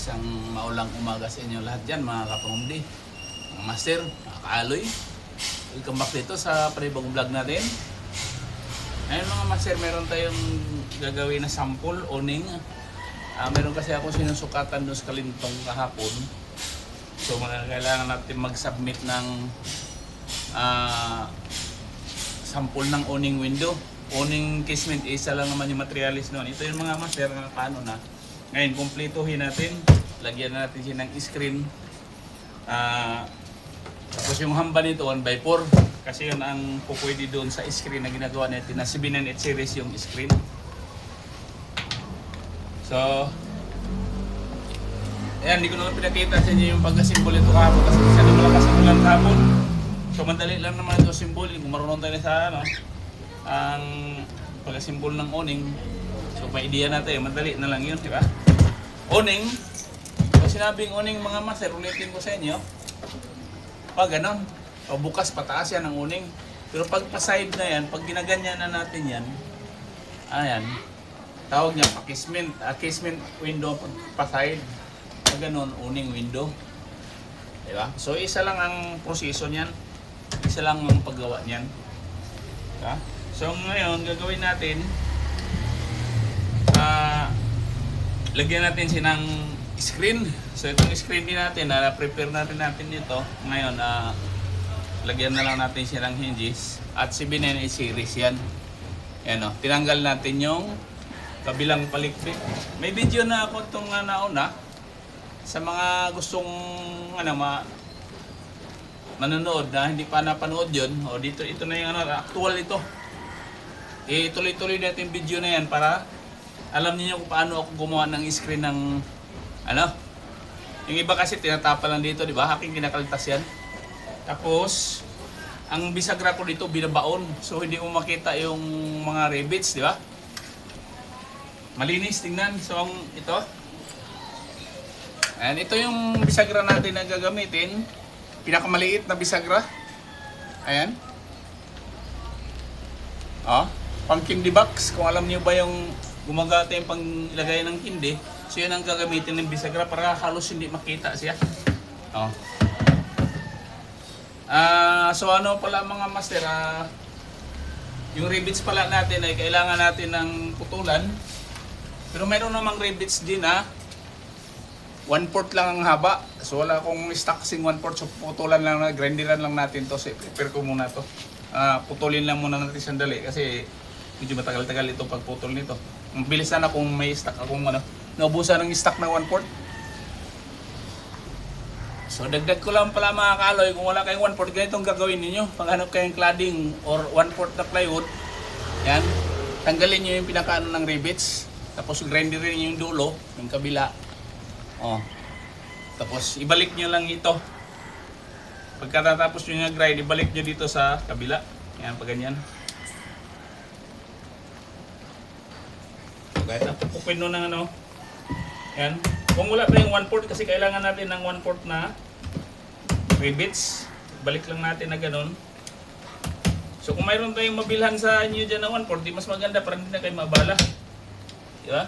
Isang maulang umaga sa inyo lahat dyan mga kapamumdi, mga master, mga kaaloy. Welcome back dito sa panibagong vlog natin. Ngayon mga master, meron tayong gagawin na sample, owning. Meron kasi ako sinusukatan doon sa Kalintong kahapon. So kailangan natin mag-submit ng sample ng owning window. Owning casement, isa lang naman yung materialis noon. Ito yung mga master, paano na. Ngayon, kumpletuhin natin. Lagyan natin siya ng screen. Tapos yung hamba nito, 1x4. Kasi yun ang pupwede doon sa screen na ginagawa natin. Na 798 series yung screen. So, ayan, hindi ko naman pinakita sa inyo yung pagka-symbol ito kahapon. Kasi siya na malakas ang ulan kahapon. So, madali lang naman ito symbol. Kung marunong tayo sa ang pagka-symbol ng owning. So, may idea natin. Madali na lang yun, di ba? Owning. Pag sinabing owning mga master, ulitin ko sa inyo. Pag ganon, bukas pataas yan ang owning. Pero pag pa-side na yan, pag ginaganyan na natin yan, ayan, tawag niya pa-casement. Casement window pa-side. Pag ganon, owning window. Di ba? So, isa lang ang proseso niyan. Isa lang ang paggawa niyan. Diba? So, ngayon, gagawin natin, lagyan natin siya ng screen. So itong screen din natin, prepare natin ito. Ngayon, lagyan na lang natin siya ng hinges. At 798 series yan. Yan o, tinanggal natin yung kabilang palikpik. May video na ako itong nauna. Sa mga gustong manonood na hindi pa napanood yun. O dito, ito na yung actual ito. Tuloy-tuloy natin video na yan para alam niyo kung paano ako gumawa ng screen ng yung iba kasi tinatapa lang dito, di ba? Aking kinakaltas yan. Tapos ang bisagra ko dito binabaon. So hindi mo makita yung mga rivets, di ba? Malinis tingnan. So ito. Ayan, ito yung bisagra natin na gagamitin. Pinakamaliit na bisagra. Ayan. Pang candy box. Kung alam niyo ba yung gumagata yung panglagay ng kindi, so yun ang gagamitin ng bisagra para halos hindi makita siya. So ano pala mga master, yung rivets pala natin ay kailangan natin ng putulan. Pero mayroon namang rivets din 1/4 lang ang haba. So wala akong stock kasing 1/4, so putulan lang, grinderan lang natin to. So prepare ko muna to. Putulin lang muna natin sandali kasi medyo matagal-tagal ito pagputol nito. Mabilis na kung may stock akong naubusan ng stock na 1/4. So dagdag ko lang pala mga kaaloy, kung wala kayong 1/4, ganitong gagawin ninyo. Paghanap kayong cladding or 1/4 na plywood, yan, tanggalin nyo yung pinakaano ng rivets. Tapos grinderin nyo yung dulo, yung kabila. Tapos ibalik nyo lang ito. Pagkatapos nyo grind, ibalik nyo dito sa kabila. Yan, pag ganyan. Kahit napupupin nun ng yan. Kung wala pa yung 1/4 kasi kailangan natin ng 1/4 na rivets, balik lang natin na ganun. So kung mayroon tayong mabilhan sa inyo dyan na 1/4, di mas maganda para hindi na kayo mabala. Diba?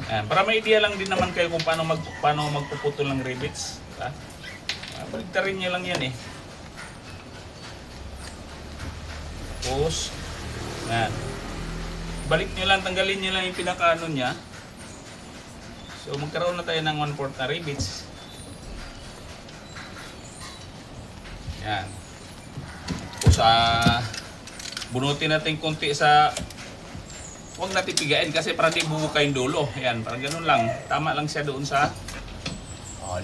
Yan. Para may idea lang din naman kayo kung paano magpuputol ng rivets. Diba? Baligtarin nyo lang yan Tapos, balik nyo lang, tanggalin nyo lang yung pinakaano niya. So magkaroon na tayo ng 1/4 na rivets. Yan. Tapos bunutin natin konti huwag natin pigain kasi para di bubuka yung dulo. Yan, parang ganun lang. Tama lang siya doon sa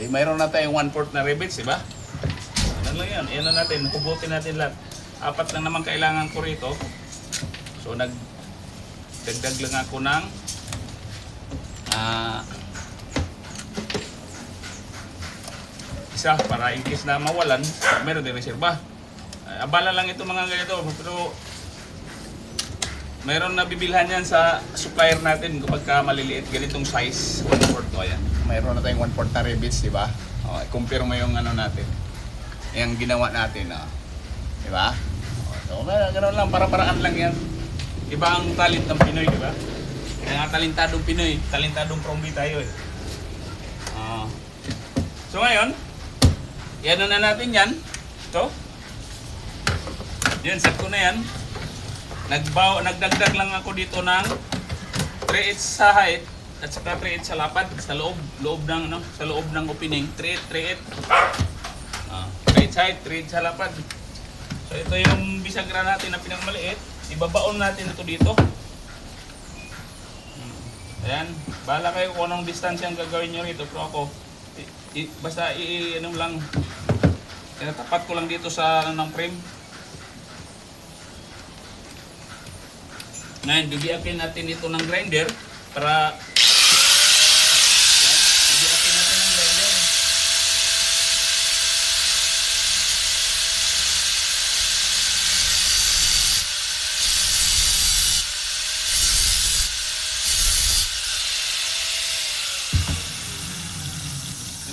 di mayroon na tayong 1/4 na rivets, diba? Ano lang yan, yan na natin, hubutin natin lahat. 4 lang naman kailangan ko rito. So nagdagdag lang ako ng isa para in case na mawalan, meron din reserba. Abala lang ito mga ganito, pero meron na bibilhan yan sa supplier natin kapag maliliit ganitong size 1/4 to. Ayan. Mayroon na tayong 1/4 na rivets, di ba? I-compare mo yung natin. Yung ginawa natin, di ba? So, ganoon lang, para-paraan lang yan. Iba ang talent ng Pinoy, di ba? Kaya nga talentadong Pinoy, talentadong prombi tayo eh. So ngayon, yan na natin yan. Ito. Yan, set ko na yan. Nagdagdag lang ako dito ng 3/8 sa height at saka 3/8 sa lapad sa loob ng opening. 3/8 3/8 height, 3/8 sa lapad. So ito yung bisagra natin na pinakmaliit. Ibabaon natin ito dito. Ayan, bahala kayo kung anong distansya ang gagawin nyo rito. Pero ako, basta ano lang, tinatapat ko lang dito sa ng frame. Ngayon, bibiyakin natin ito ng grinder para bibiyakin natin ng grinder.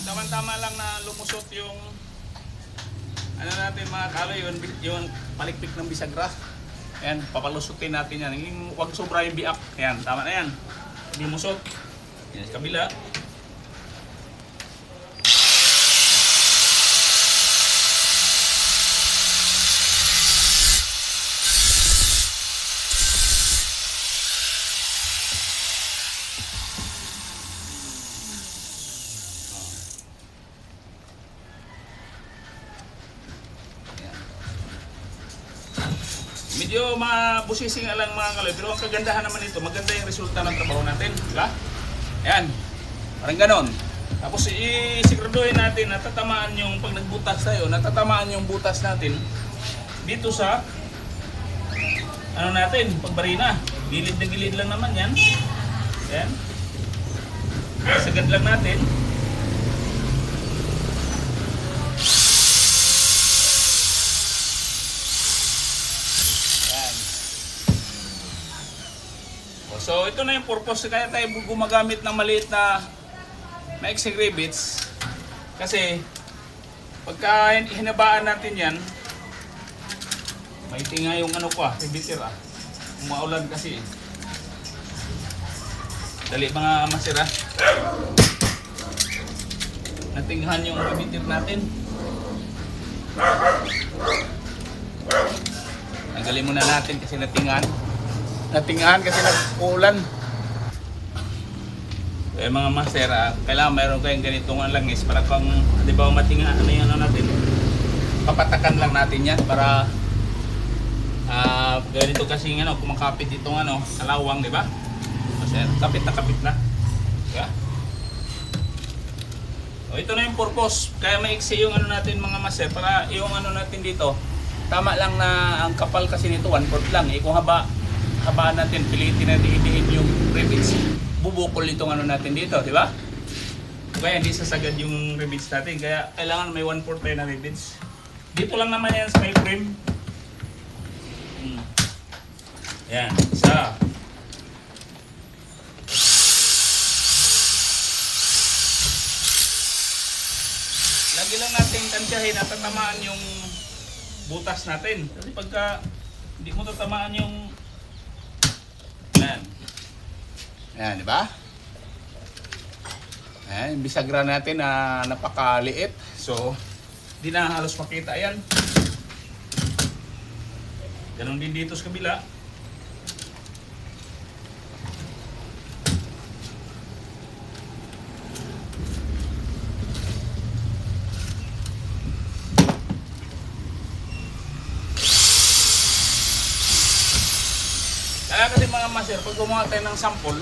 Tama-tama lang na lumusot yung ano natin mga kaloy, yung palikpik ng bisagra. Ayan, papalusutin natin yan. Huwag sobra yung biak. Ayan, tama na yan. Hindi musot. Yan, sa kabila. Medyo mabusising lang mga kaloy, pero ang kagandahan naman ito, maganda yung resulta ng trabaho natin, di ba? Ayan, parang ganon. Tapos isiguraduhin natin na tatamaan yung, pag nagbutas tayo, natatamaan yung butas natin dito sa ano natin, pagbarina. Gilid na gilid lang naman yan. Ayan. Sagad lang natin. So ito na yung purpose, kaya tayo gumagamit ng maliit na maiksing rivets. Kasi pagka hinabaan natin yan, may tinga yung ano ko riveter umaulan kasi dali mga masira. Natinghan yung riveter natin. Tanggalin muna natin kasi natinghan kasi nag-uulan. Eh mga master, kailangan mayroon kayong ganitong langis para pang, di ba, matinga ano yung ano natin. Papatakan lang natin yan para ganito kasi ano, kumakapit itong ano, kalawang, di ba? Master, kapit na. Yeah? O, ito na yung purpose. Kaya maiksi yung ano natin mga master, para yung ano natin dito, tama lang na ang kapal kasi nito 1/4 lang. Kung habaan natin, pilitin natin idiin yung rivets, bubukol itong ano natin dito, di ba? Kaya hindi sasagad yung rivets natin, kaya kailangan may 1/4 tayo na rivets. Dito lang naman yan sa may frame. Yan, isa. Lagi lang natin tansyahin at tatamaan yung butas natin. Kasi pagka hindi mo tatamaan yung ayan, di ba? Ayan, yung bisagra natin na napakaliit. So, di na halos makita yan. Ganon din dito sa kabila. Kaya kasi mga master, pag gumawa tayo ng sample,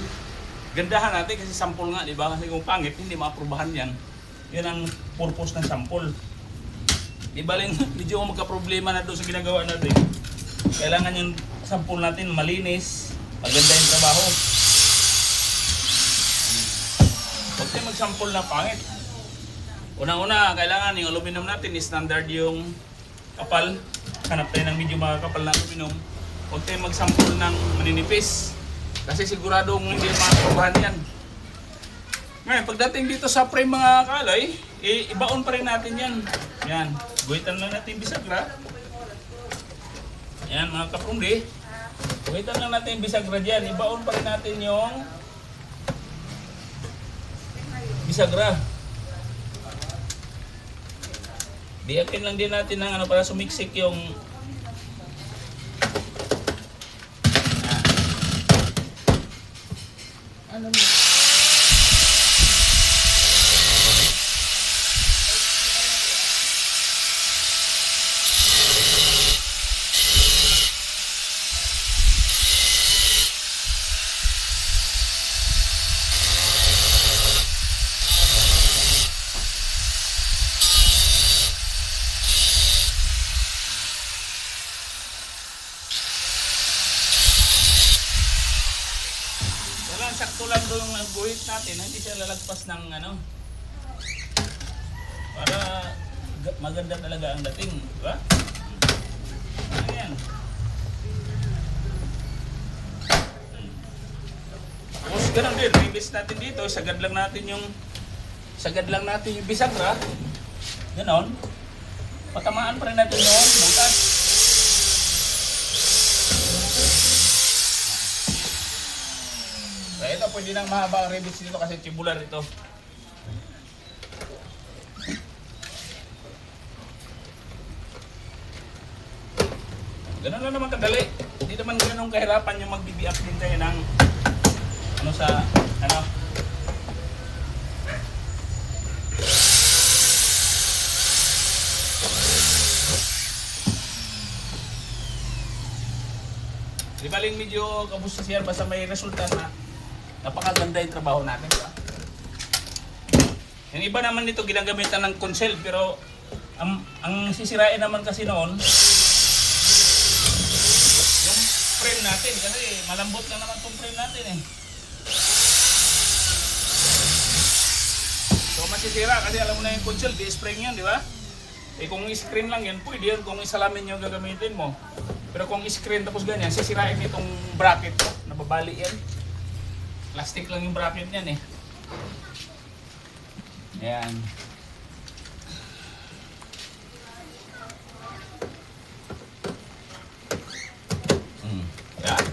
gandahan natin kasi sample nga, di ba? Kasi kung pangit, hindi maaprubahan yan. Yan ang purpose ng sample. Di ba lang, medyo magka-problema na doon sa ginagawa natin. Kailangan yung sample natin malinis, maganda yung trabaho. Huwag tayo mag-sample na pangit. Unang-una, kailangan yung aluminum natin, standard yung kapal. Hanap tayo ng medyo makakapal na aluminum. Huwag tayo mag-sample ng maninipis. Kasi siguradong hindi makaprobahan yan. Ngayon, pagdating dito sa frame mga kaloy, ibaon pa rin natin yan. Yan, guhitan lang natin bisagra. Yan mga kaprumdi. Kuhitan lang natin yung bisagra dyan. Ibaon pa rin natin yung bisagra. Diyakin lang din natin ng ano para sumiksik yung ano mo. Sakto lang doon ang guhit natin, hindi siya lalagpas ng ano para maganda talaga ang dating, di ba? Ano yan? Tapos ganun din, release natin dito, sagad lang natin yung bisagra. Ganon. Patamaan pa rin natin yung butas. Kaya ito, pwede nang mahaba ang rivets dito kasi tubular ito. Ganun lang naman kadali. Hindi naman ganun kahirapan yung magbibiak din tayo ng ano sa ano. Di baling medyo kabusta siya basta may resulta na napakaganda yung trabaho natin, diba? Yung iba naman nito ginagamitan ng consel pero ang sisirain naman kasi noon yung frame natin kasi malambot na naman itong frame natin eh. So masisira kasi alam mo na yung consel, di-spring yan, di ba? Eh kung screen lang yan, pwede yan kung isalamin yung gagamitin mo. Pero kung screen tapos ganyan, sisirain itong bracket ko, nababali yan. Plastic lang yung bracket niyan eh. Ayan. Ayan.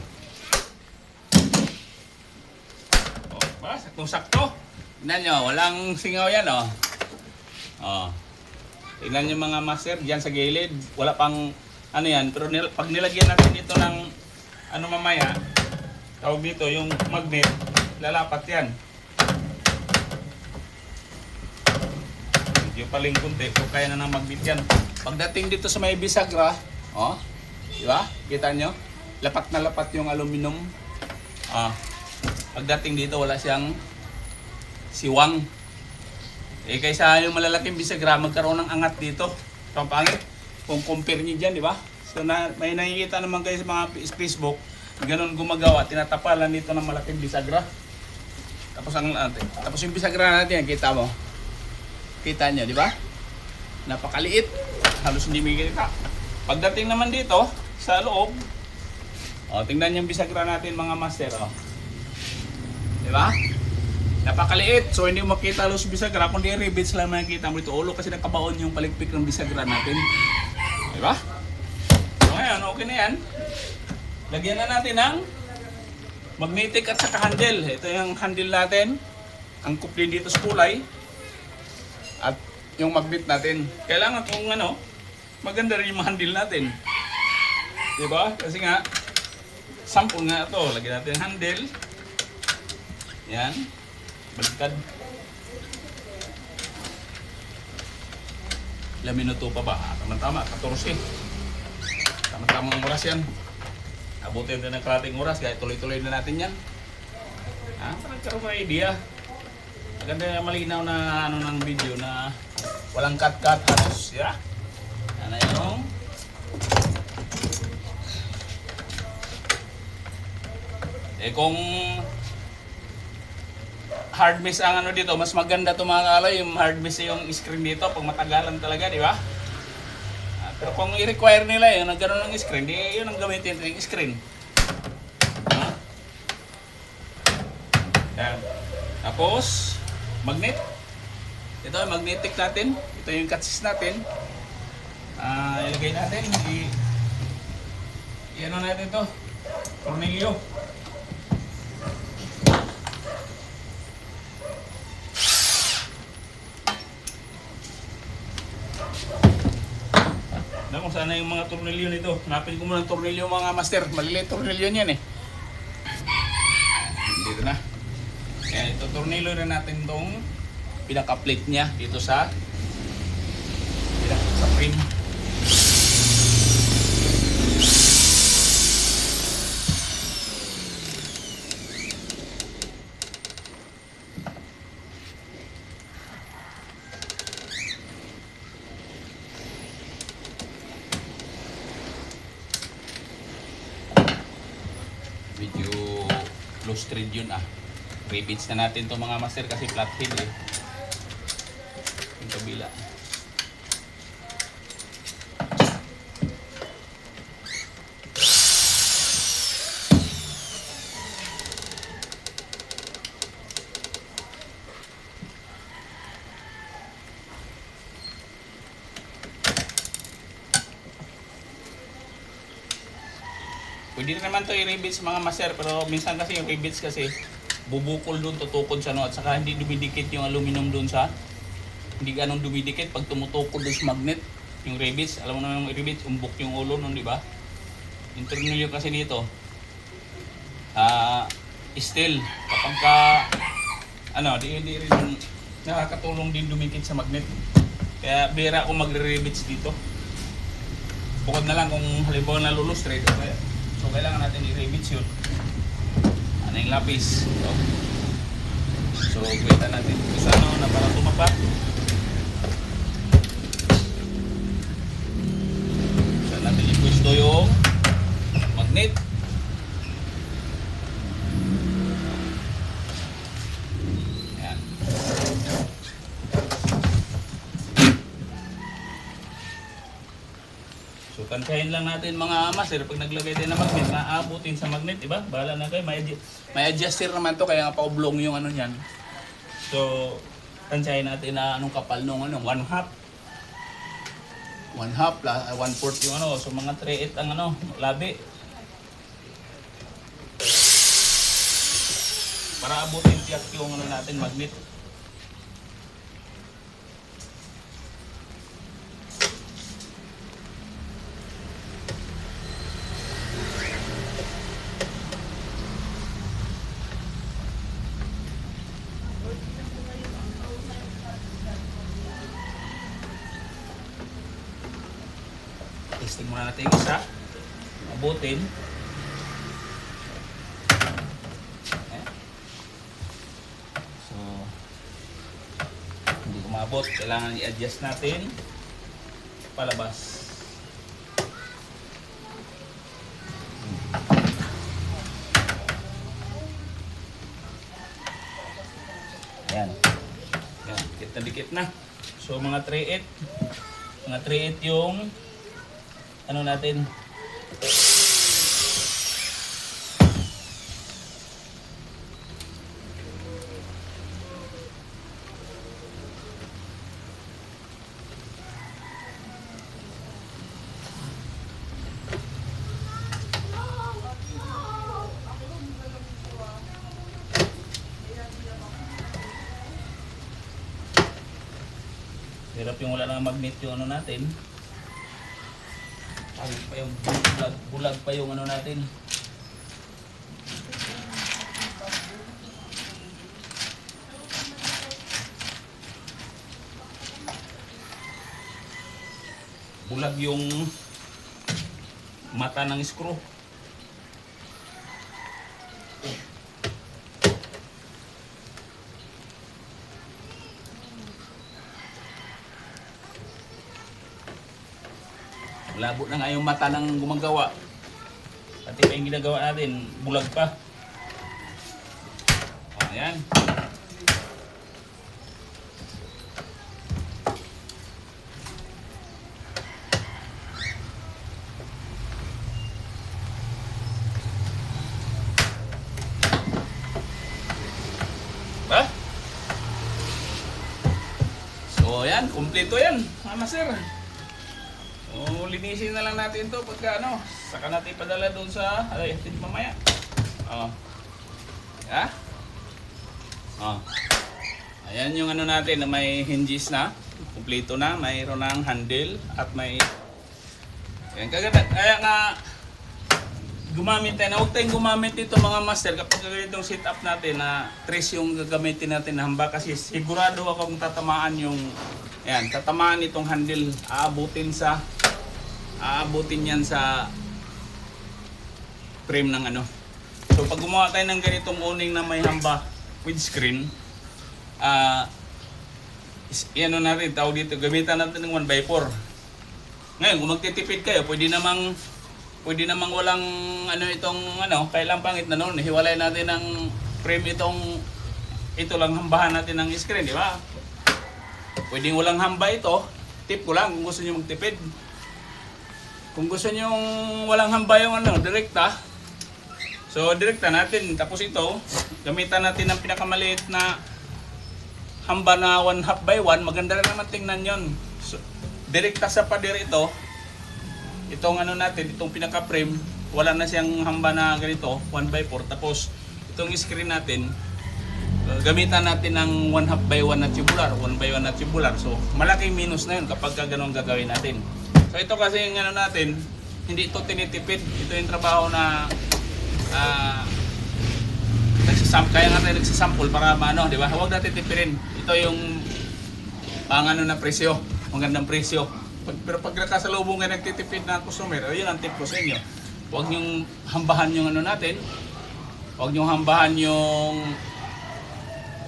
Oh, ba? Saktong-sakto. Tingnan nyo, walang singaw yan oh. Oh. Tingnan nyo mga master, dyan sa gilid. Wala pang ano yan. Pero pag nilagyan natin dito ng ano mamaya, tawag dito yung magnet, lalapat yan. Medyo paling kunti, kung kaya na ng magnet yan. Pagdating dito sa may bisagra, oh, di ba? Kita nyo? Lapat na lapat yung aluminum. Ah, pagdating dito, wala siyang siwang. Eh, kaysa yung malalaking bisagra, magkaroon ng angat dito. Ito ang pangit. Kung compare nyo dyan, di ba? So, may nakikita naman kayo sa mga Facebook, ganun gumagawa, tinatapalan dito ng malaking bisagra. Tapos yung bisagra natin, kita mo. Kita nyo, di ba? Napakaliit. Halos hindi may kita. Pagdating naman dito, sa loob, tingnan yung bisagra natin mga master. Di ba? Napakaliit. So hindi mo makita halos bisagra, kundi rivets lang makikita mo dito. Ulo kasi nakabaon yung paligpik ng bisagra natin. Di ba? So ngayon, okay na yan. Lagyan na natin ng magnetic at saka handle. Ito yung handle natin. Ang kuplin dito sa kulay. At yung magnet natin. Kailangan kung ano, maganda rin yung handle natin. Diba? Kasi nga, sample nga ito. Lagyan natin yung handle. Yan. Baliktad. Ilang minuto pa ba? Tama-tama, 14. Tama-tama ang oras yan. Abutin din ng kalating oras, kaya tuloy-tuloy na natin yan. Para nagkaroon ng idea. Maganda na malinaw na ano ng video na walang cut-cut halos. Yeah? Ano yung kung hard miss ang ano dito, mas maganda ito mga kalay, yung hard miss yung screen dito pag matagalan talaga, di ba? Pero kung i-require nila yun, nagkaroon ng screen, di yun ang gamitin ng screen. Yan. Tapos, magnet. Ito yung magnetic natin. Ito yung catches natin. Ilagay natin. I-ano natin ito. tornilyo. Na kung saan na yung mga tornilyo nito. Hanapin ko muna ng tornilyo mga master. Maliliit tornilyo niyan eh. Dito na. Ayan, ito tornilyo na natin itong pinaka-plate niya dito sa frame. Medyo loose thread yun ah. Rivets na natin to mga master kasi flat head eh. Yung kabila. Pwede naman to i-rivets mga master, pero minsan kasi yung rivets kasi bubukol doon, tutukod siya no, at saka hindi dumidikit yung aluminum doon sa, hindi ganong dumidikit pag tumutukod doon sa magnet yung rivets. Alam mo naman yung rivets, umbok yung ulo nun, di ba? Yung tornilyo kasi dito steel, kapag ka di rin nakakatulong din dumikit sa magnet, kaya bira ako magre-rivets dito. Bukod na lang kung halimbawa nalulus straight okay. So kailangan natin i-rivets yun. Ano yung lapis? So kita natin kung saan na para tumapak. Saan natin i-pwesto yung magnet. Ayan. So tansyahin lang natin mga master, pag naglagay din ng magnet, maaabutin sa magnet, diba? Bahala na kayo, may adjuster naman to, kaya nga pa-oblong yung ano niyan. So tansyahin natin na anong kapal nung 1/2. 1/2 1/4 yung ano, so mga 3/8 ang ano, labi. Para abutin tiyak yung ano natin, magnet. Testing muna natin yung isa. Abutin. Ayan. So, hindi umabot. Kailangan i-adjust natin. Palabas. Ayan. Ayan. Dikit na dikit na. So, mga 3/8. Mga 3/8 yung ano natin. Hirap yung wala nang magnet yung ano natin. Pa yung bulag pa yung ano natin. Bulag yung mata ng screw. Labo na nga yung mata ng gumagawa. Pati pa yung ginagawa natin, bulag pa. Ayan. Ba? So ayan, kumpleto yan, mga sir. Oh, linisin na lang natin to pagka ano, saka natin padala doon sa, hatid mamaya. Ha? Ayan yung ano natin na may hinges na, kumpleto na, mayroon ng handle at may, ayan, kaganda, kaya nga, gumamit tayo na, huwag tayong gumamit dito mga master kapag ganitong setup natin na tres yung gagamitin natin na hamba kasi sigurado akong tatamaan yung ayan, tatamaan itong handle, aabutin yan sa frame ng ano. So pag gumawa tayo ng ganitong owning na may hamba with screen, ano natin, tawag dito, gamitan natin ng 1x4. Ngayon, kung magtitipid kayo, pwede namang walang ano itong ano, kailang pangit na noon, hiwalay natin ng frame ito lang hambahan natin ng screen, di ba? Pwedeng walang hamba ito, tip ko lang kung gusto niyo magtipid. Kung gusto niyo walang hamba yung ano, direkta. So direkta natin, tapos ito, gamitan natin ng pinakamaliit na hamba na 1/2 by 1, maganda rin naman tingnan yon. So, direkta sa pader ito. Itong ano natin, itong pinaka-frame, wala na siyang hamba na ganito, 1x4. Tapos, itong screen natin, gamitan natin ng 1/2 by 1 na tubular, 1 by 1 na tubular. So, malaking minus na yun kapag ganun gagawin natin. So, ito kasi yung ano natin, hindi ito tinitipid. Ito yung trabaho na kaya nga tayo nagsasample para maano, di ba? Huwag natin tipirin. Ito yung pang ano na presyo, magandang presyo. Pero pag nakasalubong kayo nagtitipid na customer, yun ang tip ko sa inyo. Huwag niyong hambahan yung ano natin. Huwag niyong hambahan yung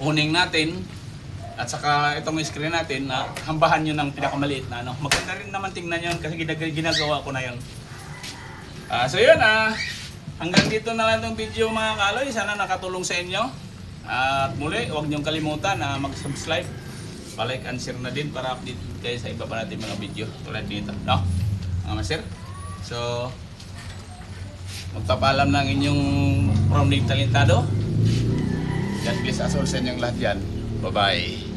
owning natin. At saka itong screen natin, na hambahan nyo ng pinakamaliit na ano. Maganda rin naman tingnan yun kasi ginagawa ko na yun. So yun, hanggang dito na lang itong video mga kaloy. Sana nakatulong sa inyo. At muli, huwag niyong kalimutan na mag-subscribe. Pa-like and share na din para update kayo sa iba pa natin mga video tulad dito, no? Mga master. So, magpapaalam ng inyong from Dave Talentado. God bless us all sa inyong lahat yan. Bye-bye.